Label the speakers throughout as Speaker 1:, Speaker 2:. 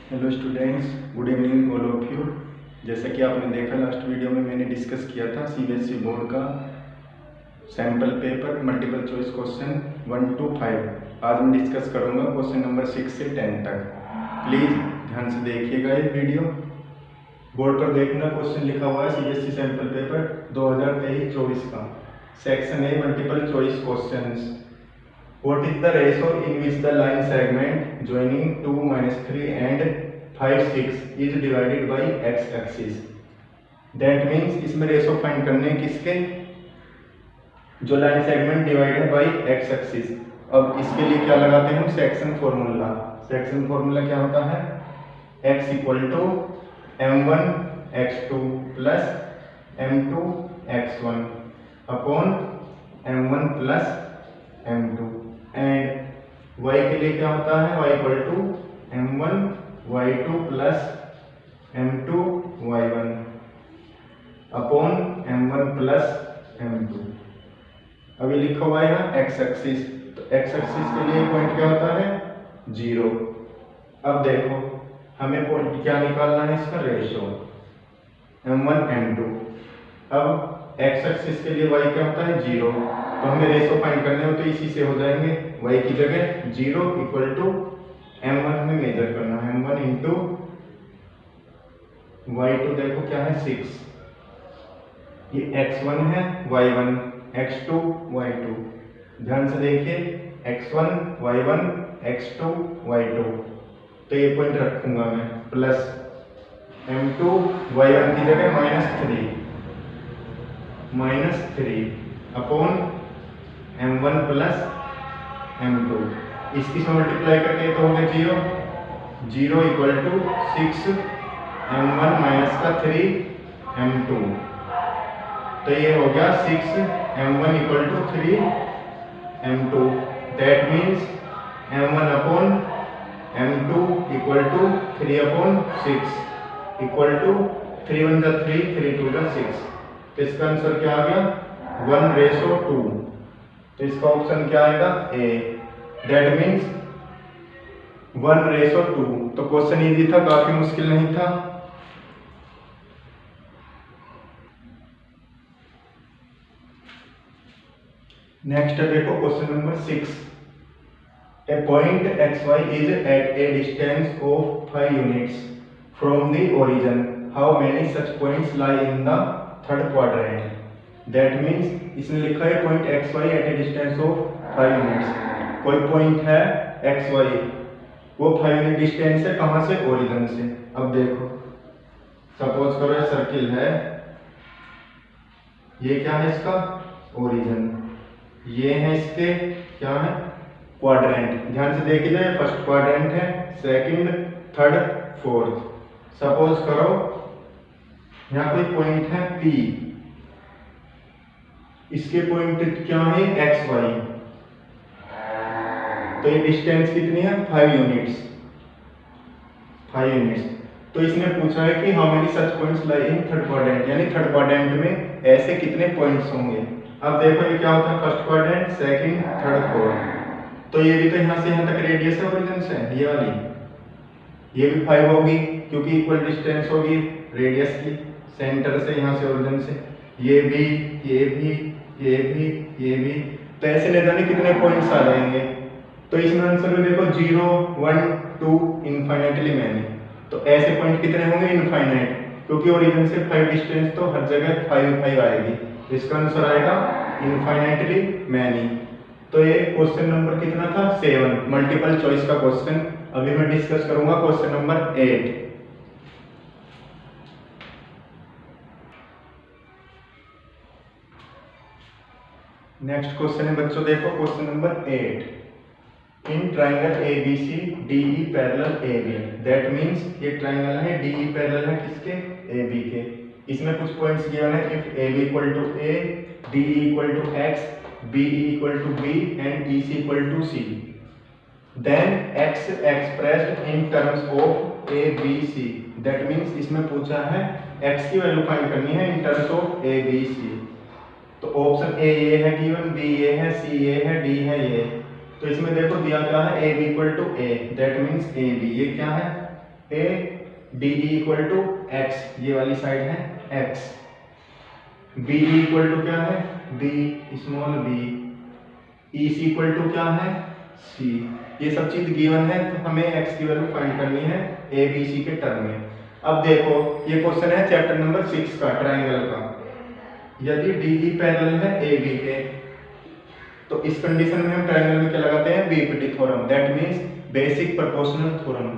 Speaker 1: Hello students, good evening all of you. जैसा कि आपने देखा लास्ट वीडियो में मैंने डिस्कस किया था सीबीएसई बोर्ड का sample paper multiple choice question 1 to 5। आज मैं डिस्कस करूंगा क्वेश्चन नंबर 6 से 10 तक। प्लीज़ ध्यान से देखिएगा ये वीडियो। बोर्ड पर देखना क्वेश्चन लिखा हुआ है सीबीएसई सैम्पल पेपर 2023-24 का, section A multiple choice questions. What is the ratio in which the line segment joining 2, -3 and 5, 6 is divided by x-axis? That means इसमें रेशो फाइंड करने हैं किसके, जो लाइन सेगमेंट डिवाइड है बाई एक्स एक्सिस। अब इसके लिए क्या लगाते हैं हम, सेक्शन फॉर्मूला। सेक्शन फॉर्मूला क्या होता है, x equal to m1 x2 plus m2 x1 upon m1 plus m2 and y के लिए क्या होता है, y equal to m1 y2 plus m2 y1 upon m1 plus m2। अब ये लिखा हुआ है यहाँ एक्स एक्सिस, तो एक्स एक्सिस के लिए पॉइंट क्या होता है, 0। अब देखो हमें पॉइंट क्या निकालना है, इसका रेशियो m1 m2। अब एक्स एक्सिस के लिए y क्या होता है, 0, तो हमें रेशो फाइंड करने हो तो इसी से हो जाएंगे। y की जगह 0 इक्वल टू m1 हमें मेजर करना है, m1 इंटू y2 देखो क्या है 6, ये x1 है y1 x2 y2। ध्यान से देखिए x1 y1 x2 y2, तो ये पॉइंट रखूंगा मैं प्लस m2 y1 की जगह -3 अपॉन m1 प्लस m2। इसकी से मल्टीप्लाई करके तो हो गया 0 इक्वल टू 6 m1 माइनस का 3 m2, तो ये हो गया 6 m1 equal to 3 m2। That means m1 upon m2 equal to 3 upon 6 equal to 3 1 जा 3 3 2 जा 6। तो इसका आंसर क्या आ गया, 1:2। तो इसका ऑप्शन क्या आएगा, ए। That means 1:2। तो क्वेश्चन इजी था, काफी मुश्किल नहीं था। नेक्स्ट है देखो question number 6। A point xy is at a distance of 5 units from the origin. How many such points lie in the third quadrant? That means इसने लिखा है point xy at a distance of 5 units। कोई point है xy, वो 5 unit distance है कहाँ से, origin से। अब देखो सपोज करो ये सर्किल है, ये क्या है इसका ओरिजिन, ये है इसके क्या है क्वाड्रेंट। ध्यान से देखिए जाए, फर्स्ट क्वाड्रेंट है, सेकंड थर्ड फोर्थ। सपोज करो यहाँ कोई पॉइंट है P, इसके पॉइंट क्या है एक्स वाई, तो ये डिस्टेंस कितनी है 5 यूनिट्स। तो इसने पूछा है कि how many such points lie in third quadrant, यानी थर्ड क्वाड्रेंट में ऐसे कितने पॉइंट्स होंगे। अब देखो ये क्या होता है, first quadrant second third fourth, तो ये भी तो यहाँ से यहाँ तक रेडियस है ओरिजिन से, ये वाली, ये भी 5 होगी क्योंकि इक्वल डिस्टेंस होगी रेडियस की, सेंटर से यहाँ से ओरिजिन से। ये भी ये भी ये भी ये भी, तो ऐसे न जाने कितने पॉइंट्स आ जाएंगे। तो इसमें आंसर में देखो 0 1 2 इनफाइनाइटली मैनी, तो ऐसे पॉइंट कितने होंगे, इनफाइनाइट, क्योंकि ओरिजिन से 5 डिस्टेंस तो हर जगह 5 5 आएगी। तो इसका आंसर आएगा इनफाइनाइटली मैनी। तो ये क्वेश्चन नंबर कितना था, 7, मल्टीपल चॉइस का क्वेश्चन। अभी मैं डिस्कस करूंगा क्वेश्चन नंबर 8। नेक्स्ट क्वेश्चन है बच्चों, देखो question number 8। In triangle ABC DE parallel AB, that means ये ट्राइंगल है DE पैरेलल है किसके, AB के। इसमें कुछ पॉइंट्स गिवन है, if AB equal to A, DE equal to X, BE equal to B and EC equal to C, then X expressed in terms of ABC। That means इसमें पूछा है X की value find करनी है in terms of ABC। तो option A ये है given, B ये है, सी ये है, डी है ये। तो इसमें देखो दिया क्या है, A B equal to A, that means A B. ये क्या है, A D equal to X, ये वाली साइड है एक्स, बी इक्वल टू क्या है B small B, E equal to क्या है सी। ये सब चीज गिवन है तो हमें एक्स की वैल्यू फाइंड करनी है ए बी सी के टर्म में। अब देखो ये क्वेश्चन है चैप्टर नंबर 6 का, ट्रायंगल का। यदि डी ई पैरेलल है ए बी के, तो इस कंडीशन में हम ट्रायंगल में क्या लगाते हैं BPT theorem, that means basic proportional theorem.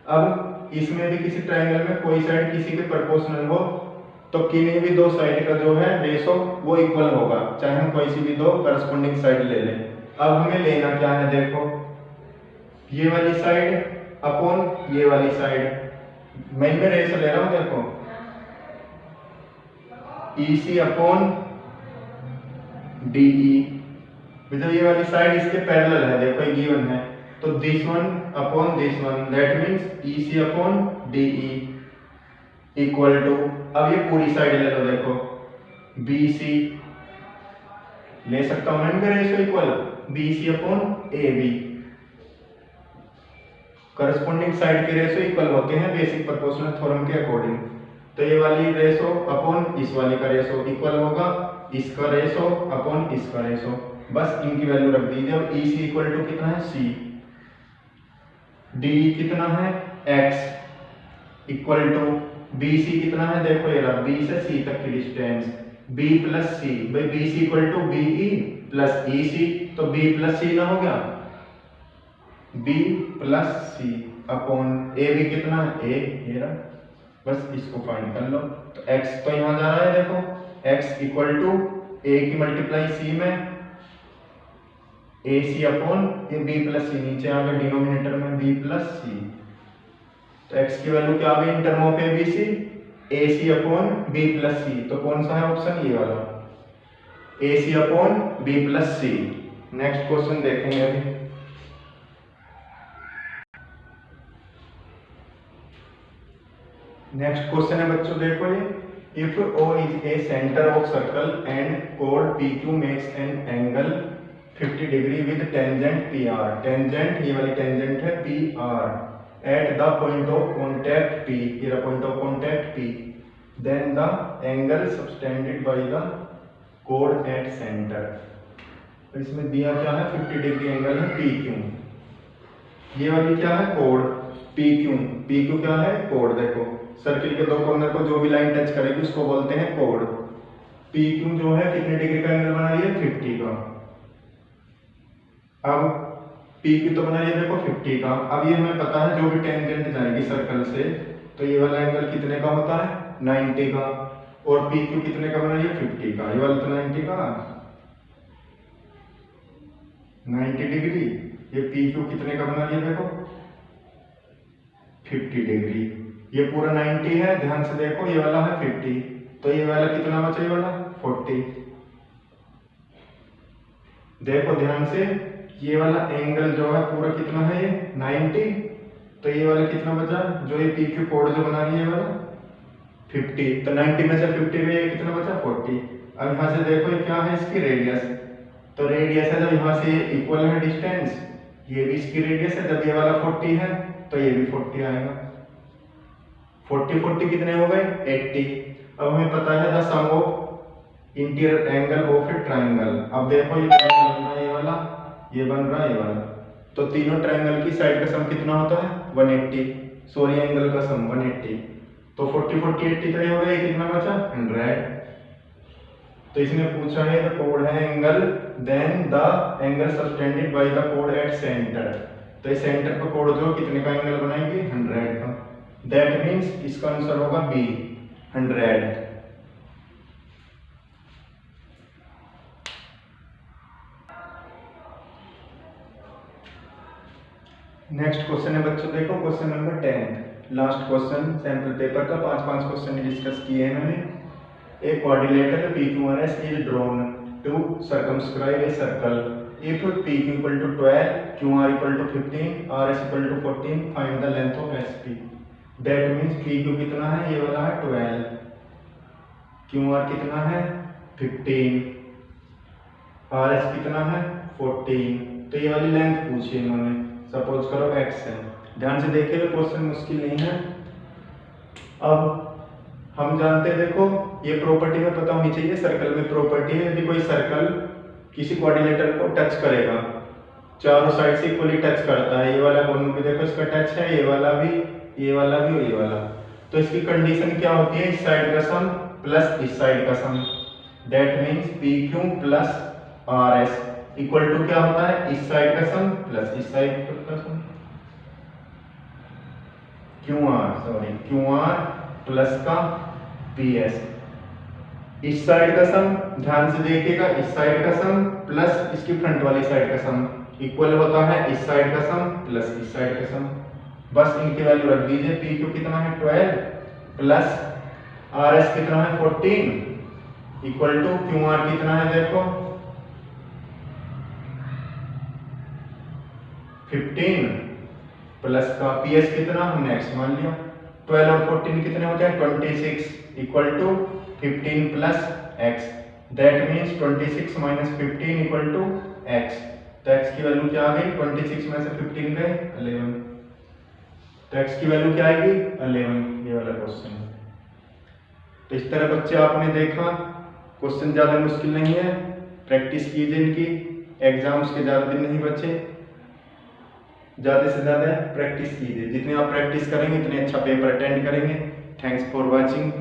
Speaker 1: अब इसमें भी किसी ट्रायंगल में कोई साइड किसी के प्रोपोर्शनल हो तो किन्हीं भी दो साइड का जो है रेशो वो इक्वल होगा, चाहे हम कोई सी भी दो करस्पॉन्डिंग साइड ले लें। अब हमें लेना क्या है, देखो ये वाली साइड अपॉन ये वाली साइड, मैं इनमें रेशो ले रहा हूं, देखो EC अपॉन DE, मतलब ये वाली साइड इसके पैरेलल है, देखो ये गिवन है, तो this one upon this one, that means EC upon DE equal to, अब ये पूरी साइड ले लो, देखो BC ले सकता हूं मैं, ratio equal BC upon AB, corresponding side के रेशो इक्वल होते हैं बेसिक प्रोपोर्शनल थ्योरम के अकॉर्डिंग। तो ये वाली रेशो अपॉन इस वाली का रेशो इक्वल होगा इसका रेशो अपॉन इसका रेशो, बस इनकी वैल्यू रख दीजिए। अब EC इक्वल टू कितना है C, DE कितना है X इक्वल टू BC कितना है, देखो ये रहा B से C तक की डिस्टेंस B प्लस C, भाई BC equal to BE plus EC, तो B प्लस C ना हो गया B plus C upon AB कितना है A, ये रहा, बस इसको फाइंड कर लो। तो x तो यहां जा रहा है, देखो x इक्वल टू A की मल्टीप्लाई C में AC अपॉन ये B प्लस C, नीचे आ गया डिनोमिनेटर में B प्लस C, तो x की वैल्यू क्या आ गई इन टर्मों पे BC AC upon B plus C, तो कौन सा है ऑप्शन ये वाला AC upon B plus C। Next question देखेंगे अभी। नेक्स्ट क्वेश्चन है बच्चों, देखो ये if O is a centre of circle and कोड PQ makes an angle 50 degree with tangent PR, tangent ये वाली टेंजेंट है PR at the point of contact P, ये point of contact P, then the angle subtended by the कोड at centre. तो इसमें दिया क्या है 50 डिग्री एंगल है PQ, ये वाली क्या है कोड PQ क्या है कोड, देखो सर्किल के दो कॉर्नर को जो भी लाइन टच करेगी उसको बोलते हैं कोड। PQ जो है कितने डिग्री का एंगल बना रही है 50 का, अब PQ तो बना रही है देखो 50 का। अब ये हमें पता है जो भी टेंजेंट जाएगी सर्कल से तो ये वाला एंगल कितने का होता है 90 का, और PQ कितने का बना रही है 50 का, ये वाला तो 90 का 90 डिग्री, ये PQ कितने का बना रही है देखो 50 डिग्री, ये पूरा 90 है, ध्यान से देखो ये वाला है 50, तो ये वाला कितना बचा, ये वाला 40, देखो ध्यान से ये वाला एंगल जो है पूरा कितना है ये 90, तो ये वाला कितना बचा जो ये PQ कोड जो बना रही है ये वाला 50, तो 90 में से 50 में ये कितना बचा 40। अब यहाँ से देखो ये क्या है इसकी रेडियस, तो रेडियस है जब यहाँ से इक्वल है डिस्टेंस, ये भी इसकी रेडियस है, जब ये वाला 40 है तो ये भी 40 आएगा, 40 कितने हो गए 80। अब हमें पता है the sum of interior angle of a triangle. अब देखो ये ट्रायंगल बन रहा है ये वाला, ये बन रहा है ये वाला, तो तीनों ट्रायंगल की साइड का सम कितना होता है 180, सॉरी एंगल का सम 180, तो 40 80 तो ये हो गया, कितना बचा 100। तो इसने पूछा है द कोड है angle then the angle subtended by the कोड एट सेंटर, तो ये सेंटर पर कोड जो कितने का एंगल बनाएंगे 100 का, दैट मींस इसका आंसर होगा बी 100। नेक्स्ट क्वेश्चन है बच्चों, देखो question number 10, last question sample paper का, 5 क्वेश्चन डिस्कस किए हैं मैंने। A coordinator PQRS is drawn to circumscribe a circle if PQ equal to 12, QR equal to 15, RS equal to 14, find the length of SP। That means PQ कितना है ये वाला है 12, QR कितना है 15, RS कितना है 14, तो ये वाली लेंथ पूछी इन्होंने सपोज करो x है। ध्यान से देखिए क्वेश्चन मुश्किल नहीं है। अब हम जानते हैं, देखो ये प्रॉपर्टी में पता होनी चाहिए, सर्कल में प्रॉपर्टी है यदि कोई सर्कल किसी कोऑर्डिनेटर को टच करेगा, चारों साइड से इक्वली टच करता है, ये वाला कोण भी देखो इसका टच है, ये वाला भी, ये वाला भी और ये वाला, तो इसकी कंडीशन क्या होती है, इस साइड का सम प्लस इस साइड का sum, that means PQ plus RS equal to क्या होता है, इस साइड का सम प्लस इस साइड का सम, QR प्लस का PS। इस साइड का सम ध्यान से देखिएगा, इस साइड का सम प्लस इसकी फ्रंट वाली साइड का सम इक्वल होता है इस साइड का सम प्लस इस साइड का सम। बस इनकी वैल्यू रख दीजिए, PQ कितना है 12 प्लस RS कितना है 14 इक्वल टू QR कितना है देखो 15 प्लस का PS कितना हमने x मान लिया, 12 और 14 कितने होते हैं 26 equal to 15 plus x, that means 26 minus 15 equal to x। तो x की वैल्यू क्या आ गई, 26 में से 15 गए 11, तो x की वैल्यू क्या आएगी 11। ये वाला क्वेश्चन है। तो इस तरह बच्चे आपने देखा, क्वेश्चन ज्यादा मुश्किल नहीं है, प्रैक्टिस कीजिए इनकी, एग्जाम्स के ज्यादा दिन नहीं बचे, ज़्यादा से ज़्यादा प्रैक्टिस कीजिए, जितने आप प्रैक्टिस करेंगे उतने अच्छा पेपर अटेंड करेंगे। Thanks for watching.